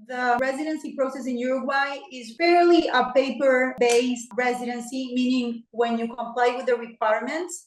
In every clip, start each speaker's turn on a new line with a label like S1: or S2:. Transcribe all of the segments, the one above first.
S1: The residency process in Uruguay is fairly a paper-based residency, meaning when you comply with the requirements,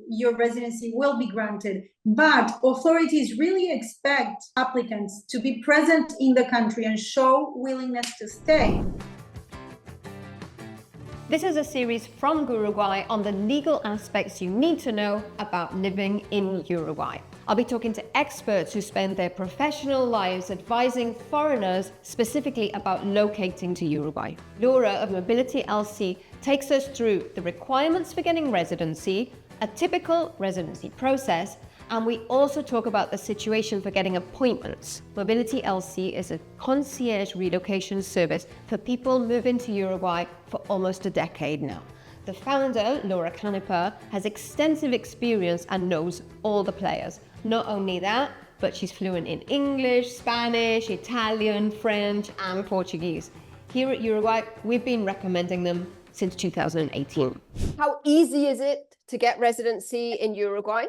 S1: your residency will be granted. But authorities really expect applicants to be present in the country and show willingness to stay.
S2: This is a series from Uruguay on the legal aspects you need to know about living in Uruguay. I'll be talking to experts who spend their professional lives advising foreigners specifically about locating to Uruguay. Laura of Mobility LC takes us through the requirements for getting residency, a typical residency process, and we also talk about the situation for getting appointments. Mobility LC is a concierge relocation service for people moving to Uruguay for almost a decade now. The founder, Laura Cánepa, has extensive experience and knows all the players. Not only that, but she's fluent in English, Spanish, Italian, French, and Portuguese. Here at Uruguay, we've been recommending them since 2018.
S3: How easy is it to get residency in Uruguay?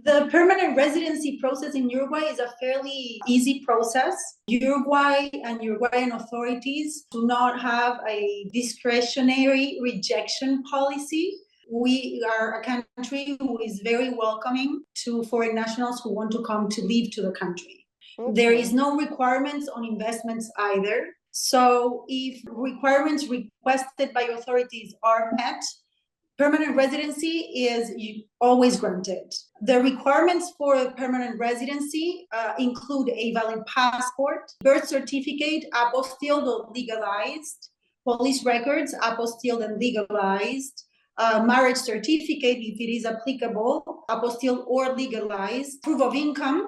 S1: The permanent residency process in Uruguay is a fairly easy process. Uruguay and Uruguayan authorities do not have a discretionary rejection policy. We are a country who is very welcoming to foreign nationals who want to come to live to the country. Okay. There is no requirements on investments either. So if requirements requested by authorities are met, permanent residency is always granted. The requirements for permanent residency include a valid passport, birth certificate, apostilled or legalized, police records, apostilled and legalized, marriage certificate, if it is applicable, apostilled or legalized, proof of income,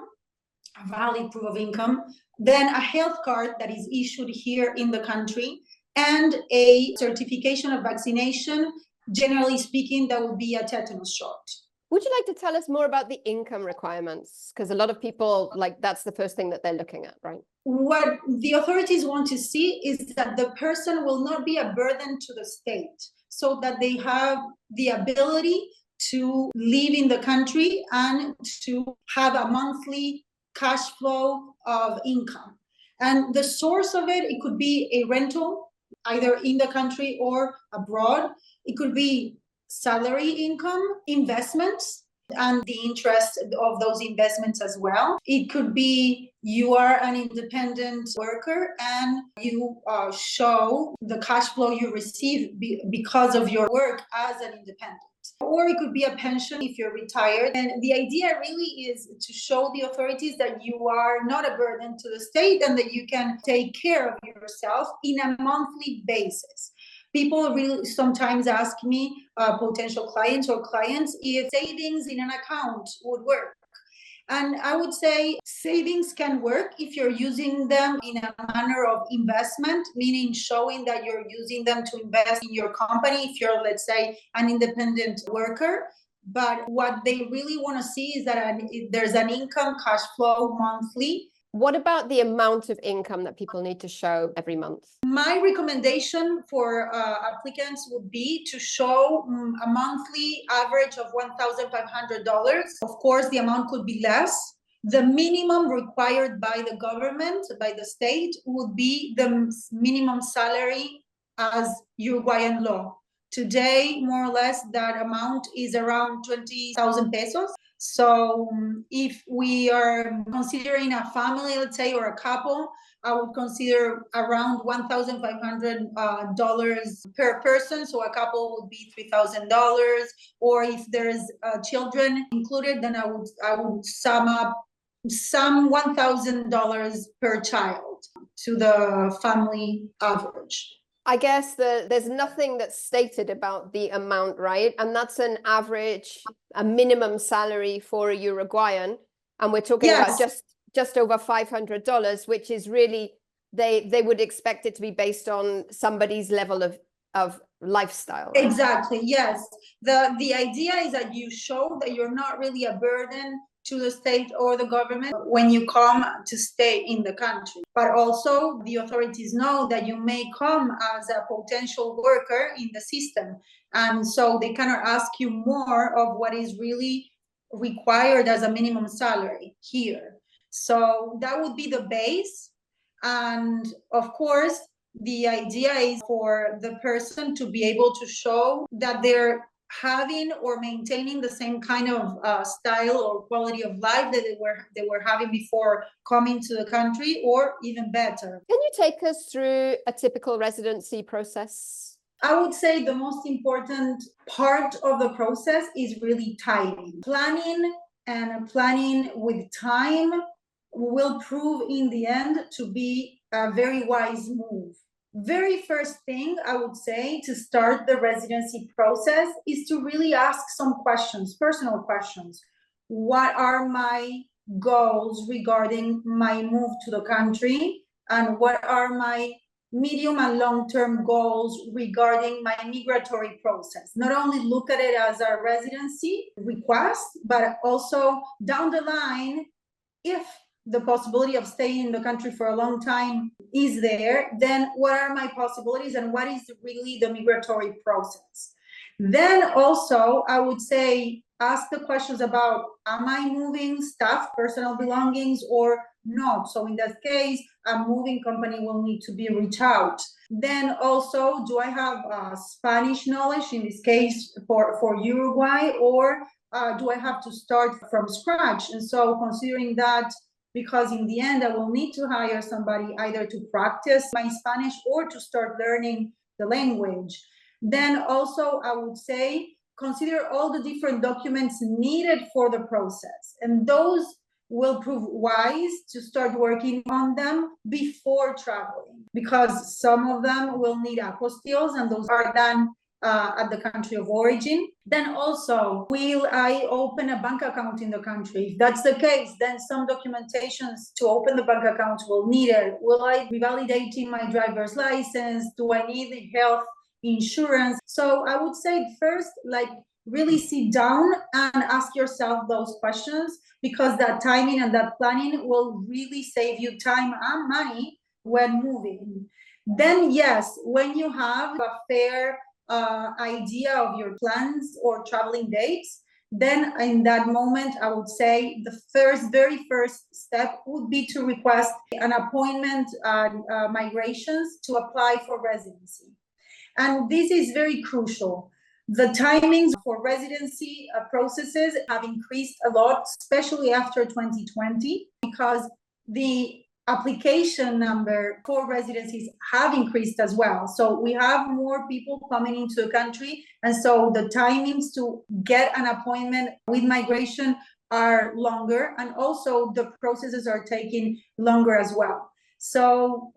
S1: a valid proof of income, then a health card that is issued here in the country, and a certification of vaccination. Generally speaking, that would be a tetanus shot.
S3: Would you like to tell us more about the income requirements? Because a lot of people, that's the first thing that they're looking at, right?
S1: What the authorities want to see is that the person will not be a burden to the state, so that they have the ability to live in the country and to have a monthly cash flow of income. And the source of it could be a rental, either in the country or abroad. It could be salary income, investments, and the interest of those investments as well. It could be you are an independent worker and you show the cash flow you receive because of your work as an independent. Or it could be a pension if you're retired. And the idea really is to show the authorities that you are not a burden to the state and that you can take care of yourself in a monthly basis. People really sometimes ask me, potential clients or clients, if savings in an account would work. And I would say savings can work if you're using them in a manner of investment, meaning showing that you're using them to invest in your company if you're, let's say, an independent worker. But what they really want to see is that there's an income cash flow monthly.
S3: What about the amount of income that people need to show every month?
S1: My recommendation for applicants would be to show a monthly average of $1,500. Of course, the amount could be less. The minimum required by the government, by the state, would be the minimum salary as Uruguayan law. Today, more or less, that amount is around 20,000 pesos. So if we are considering a family, let's say, or a couple, I would consider around $1,500 per person. So a couple would be $3,000. Or if there's children included, then I would sum up some $1,000 per child to the family average.
S3: I guess there's nothing that's stated about the amount, right? And that's an average, a minimum salary for a Uruguayan. And we're talking about just over $500, which is really, they would expect it to be based on somebody's level of lifestyle. Right?
S1: Exactly, yes. The idea is that you show that you're not really a burden to the state or the government when you come to stay in the country. But also the authorities know that you may come as a potential worker in the system. And so they cannot ask you more of what is really required as a minimum salary here. So that would be the base. And of course, the idea is for the person to be able to show that they're having or maintaining the same kind of style or quality of life that they were having before coming to the country, or even better.
S3: Can you take us through a typical residency process?
S1: I would say the most important part of the process is really timing. Planning, and planning with time will prove in the end to be a very wise move. Very first thing I would say to start the residency process is to really ask some questions, personal questions. What are my goals regarding my move to the country? And what are my medium and long-term goals regarding my migratory process? Not only look at it as a residency request, but also down the line, if the possibility of staying in the country for a long time is there, then what are my possibilities and what is really the migratory process? Then also, I would say, ask the questions about, am I moving stuff, personal belongings, or not? So in that case, a moving company will need to be reached out. Then also, do I have Spanish knowledge, in this case for Uruguay, or do I have to start from scratch? And so considering that, because in the end, I will need to hire somebody either to practice my Spanish or to start learning the language. Then also, I would say, consider all the different documents needed for the process. And those will prove wise to start working on them before traveling, because some of them will need apostilles, and those are done at the country of origin. Then also, will I open a bank account in the country? If that's the case, then some documentations to open the bank account will need it. Will I be validating my driver's license? Do I need health insurance? So I would say first, like, really sit down and ask yourself those questions, because that timing and that planning will really save you time and money when moving. Then yes, when you have a fair idea of your plans or traveling dates, then in that moment, I would say the very first step would be to request an appointment migrations to apply for residency. And this is very crucial. The timings for residency processes have increased a lot, especially after 2020, because the application number for residencies have increased as well. So we have more people coming into the country, and so the timings to get an appointment with migration are longer, and also the processes are taking longer as well. So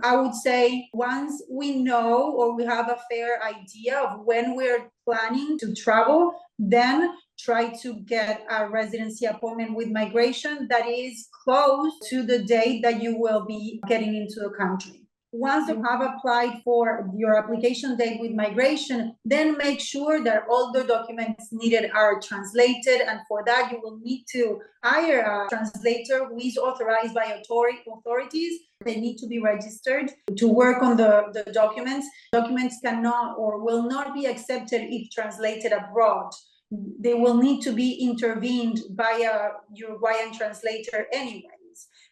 S1: I would say once we know or we have a fair idea of when we're planning to travel, then try to get a residency appointment with migration that is close to the date that you will be getting into the country. Once you have applied for your application date with migration, then make sure that all the documents needed are translated. And for that, you will need to hire a translator who is authorized by authorities. They need to be registered to work on the documents. Documents cannot or will not be accepted if translated abroad. They will need to be intervened by a Uruguayan translator anyways.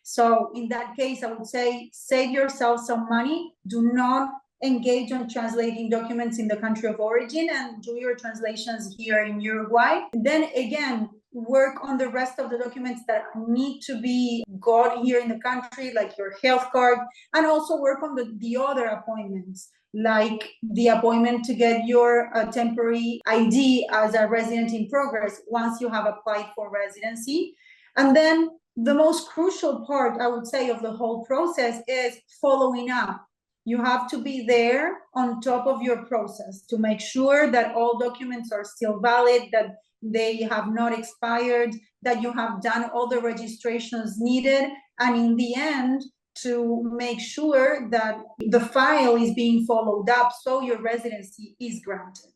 S1: So in that case, I would say save yourself some money. Do not engage on translating documents in the country of origin, and do your translations here in Uruguay. Then again, work on the rest of the documents that need to be got here in the country, like your health card, and also work on the other appointments, like the appointment to get your temporary ID as a resident in progress once you have applied for residency. And then the most crucial part, I would say, of the whole process is following up. You have to be there on top of your process to make sure that all documents are still valid, that they have not expired, that you have done all the registrations needed, and in the end, to make sure that the file is being followed up so your residency is granted.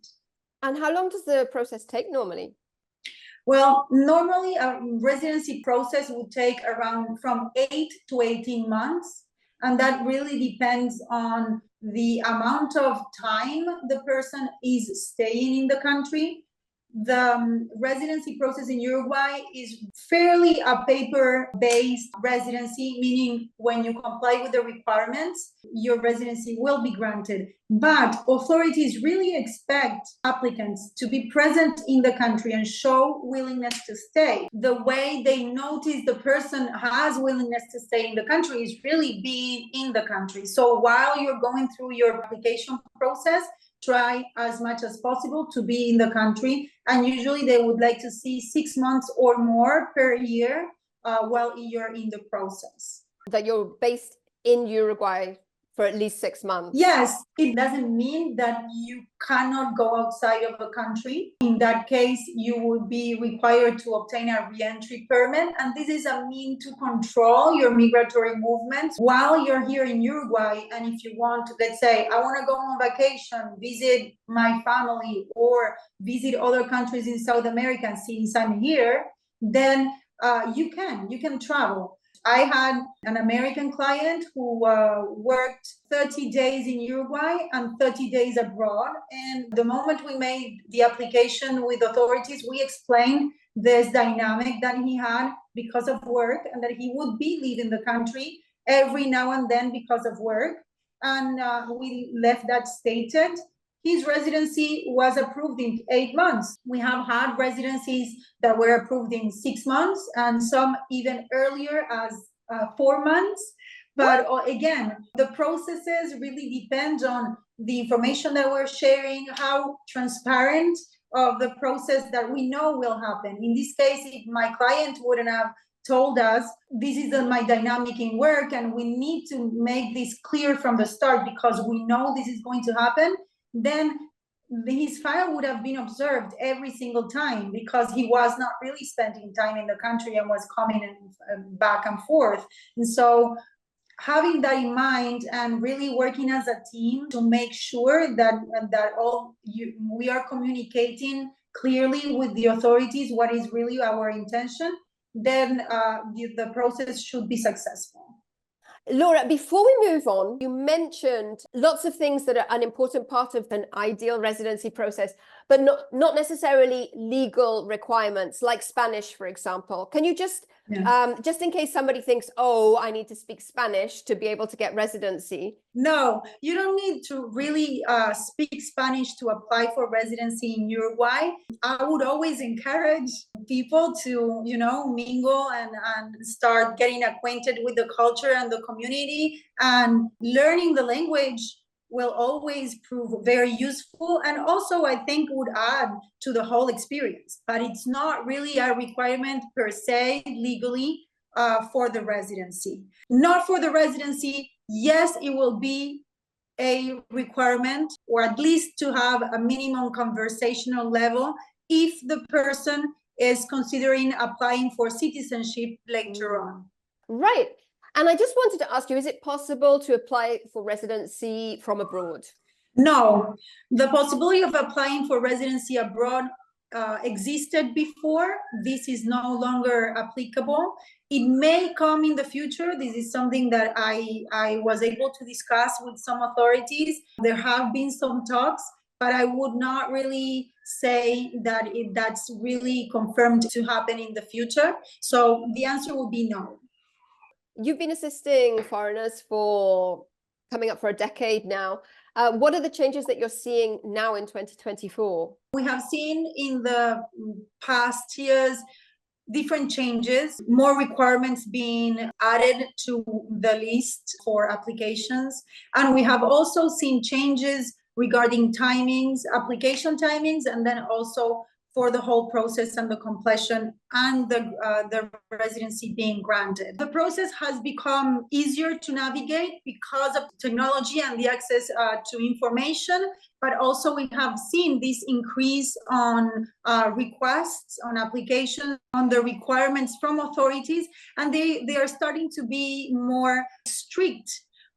S3: And how long does the process take normally?
S1: Well, normally a residency process would take around from 8 to 18 months. And that really depends on the amount of time the person is staying in the country. The residency process in Uruguay is fairly a paper-based residency, meaning when you comply with the requirements, your residency will be granted. But authorities really expect applicants to be present in the country and show willingness to stay. The way they notice the person has willingness to stay in the country is really being in the country. So while you're going through your application process, try as much as possible to be in the country, and usually they would like to see 6 months or more per year while you're in the process.
S3: That you're based in Uruguay for at least 6 months.
S1: Yes, it doesn't mean that you cannot go outside of the country. In that case, you would be required to obtain a reentry permit, and this is a means to control your migratory movements while you're here in Uruguay. And if you want to, let's say, I want to go on vacation, visit my family, or visit other countries in South America since I'm here, then you can travel. I had an American client who worked 30 days in Uruguay and 30 days abroad. And the moment we made the application with authorities, we explained this dynamic that he had because of work, and that he would be leaving the country every now and then because of work. And we left that stated. His residency was approved in 8 months. We have had residencies that were approved in 6 months, and some even earlier as 4 months. But again, the processes really depend on the information that we're sharing, how transparent of the process that we know will happen. In this case, if my client wouldn't have told us, this is my dynamic in work, and we need to make this clear from the start because we know this is going to happen, then his file would have been observed every single time because he was not really spending time in the country and was coming back and forth. And so having that in mind and really working as a team to make sure that we are communicating clearly with the authorities what is really our intention, then the process should be successful.
S3: Laura, before we move on, you mentioned lots of things that are an important part of an ideal residency process, but not necessarily legal requirements like Spanish, for example. Can you just in case somebody thinks, oh, I need to speak Spanish to be able to get residency?
S1: No, you don't need to really speak Spanish to apply for residency in Uruguay. I would always encourage people to, mingle and start getting acquainted with the culture and the community, and learning the language will always prove very useful, and also I think would add to the whole experience. But it's not really a requirement per se legally for the residency. Not for the residency. Yes, it will be a requirement, or at least to have a minimum conversational level if the person is considering applying for citizenship later on.
S3: Right. And I just wanted to ask you, is it possible to apply for residency from abroad?
S1: No, the possibility of applying for residency abroad existed before. This is no longer applicable. It may come in the future. This is something that I was able to discuss with some authorities. There have been some talks, but I would not really say that that's really confirmed to happen in the future. So the answer would be no.
S3: You've been assisting foreigners for coming up for a decade now. What are the changes that you're seeing now in 2024? We
S1: have seen in the past years different changes, more requirements being added to the list for applications. And we have also seen changes regarding timings, application timings, and then also for the whole process and the completion and the residency being granted. The process has become easier to navigate because of technology and the access to information, but also we have seen this increase on requests, on applications, on the requirements from authorities, and they are starting to be more strict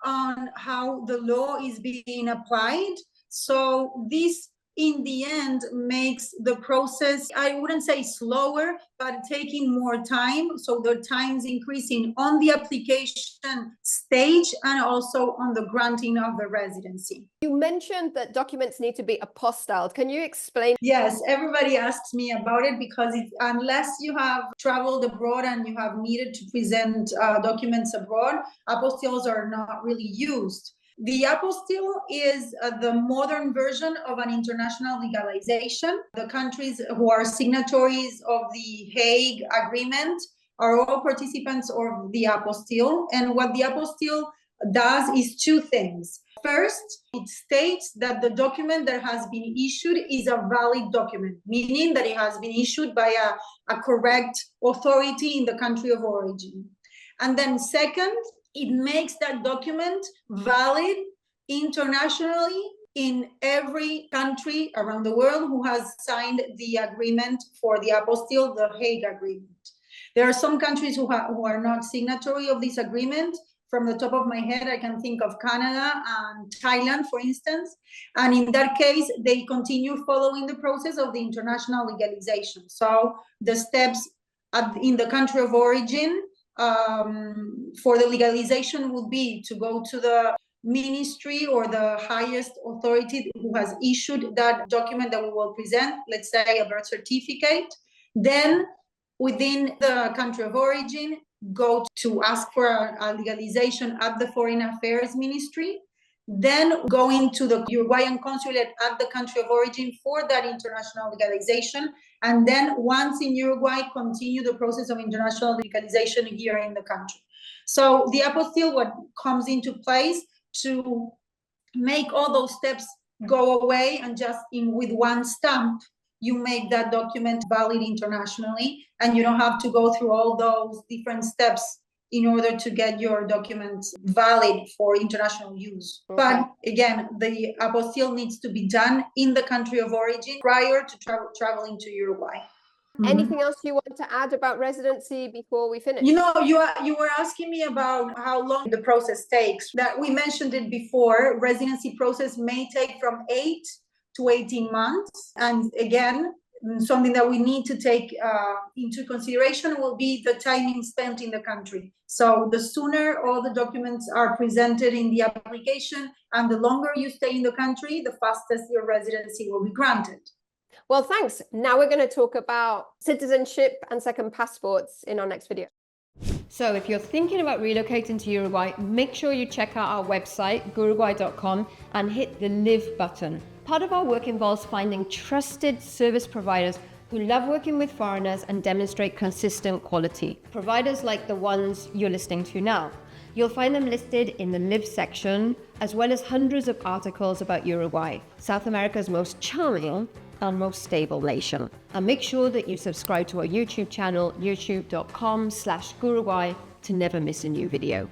S1: on how the law is being applied. So this in the end makes the process, I wouldn't say slower, but taking more time. So the time's increasing on the application stage and also on the granting of the residency.
S3: You mentioned that documents need to be apostilled. Can you explain?
S1: Yes, everybody asks me about it because unless you have traveled abroad and you have needed to present documents abroad, apostilles are not really used. The apostille is the modern version of an international legalization. The countries who are signatories of the Hague Agreement are all participants of the apostille. And what the apostille does is two things. First, it states that the document that has been issued is a valid document, meaning that it has been issued by a correct authority in the country of origin. And then second, it makes that document valid internationally in every country around the world who has signed the agreement for the apostille, the Hague Agreement. There are some countries who are not signatory of this agreement. From the top of my head, I can think of Canada and Thailand, for instance. And in that case, they continue following the process of the international legalization. So the steps in the country of origin for the legalization would be to go to the ministry or the highest authority who has issued that document that we will present, let's say a birth certificate. Then within the country of origin, go to ask for a legalization at the Foreign Affairs Ministry, then go into the Uruguayan consulate at the country of origin for that international legalization, and then once in Uruguay, continue the process of international legalization here in the country. So the apostille, what comes into place to make all those steps go away, and just with one stamp, you make that document valid internationally, and you don't have to go through all those different steps in order to get your documents valid for international use. Okay. But again, the apostille needs to be done in the country of origin prior to traveling to Uruguay.
S3: Anything else you want to add about residency before we finish?
S1: You know, you were asking me about how long the process takes. That we mentioned it before. Residency process may take from 8 to 18 months. And again, something that we need to take into consideration will be the timing spent in the country. So the sooner all the documents are presented in the application and the longer you stay in the country, the fastest your residency will be granted.
S3: Well, thanks. Now we're going to talk about citizenship and second passports in our next video.
S2: So if you're thinking about relocating to Uruguay, make sure you check out our website, guruguay.com, and hit the Live button. Part of our work involves finding trusted service providers who love working with foreigners and demonstrate consistent quality. Providers like the ones you're listening to now. You'll find them listed in the Live section, as well as hundreds of articles about Uruguay, South America's most charming and most stable nation. And make sure that you subscribe to our YouTube channel, youtube.com/Guruguay, to never miss a new video.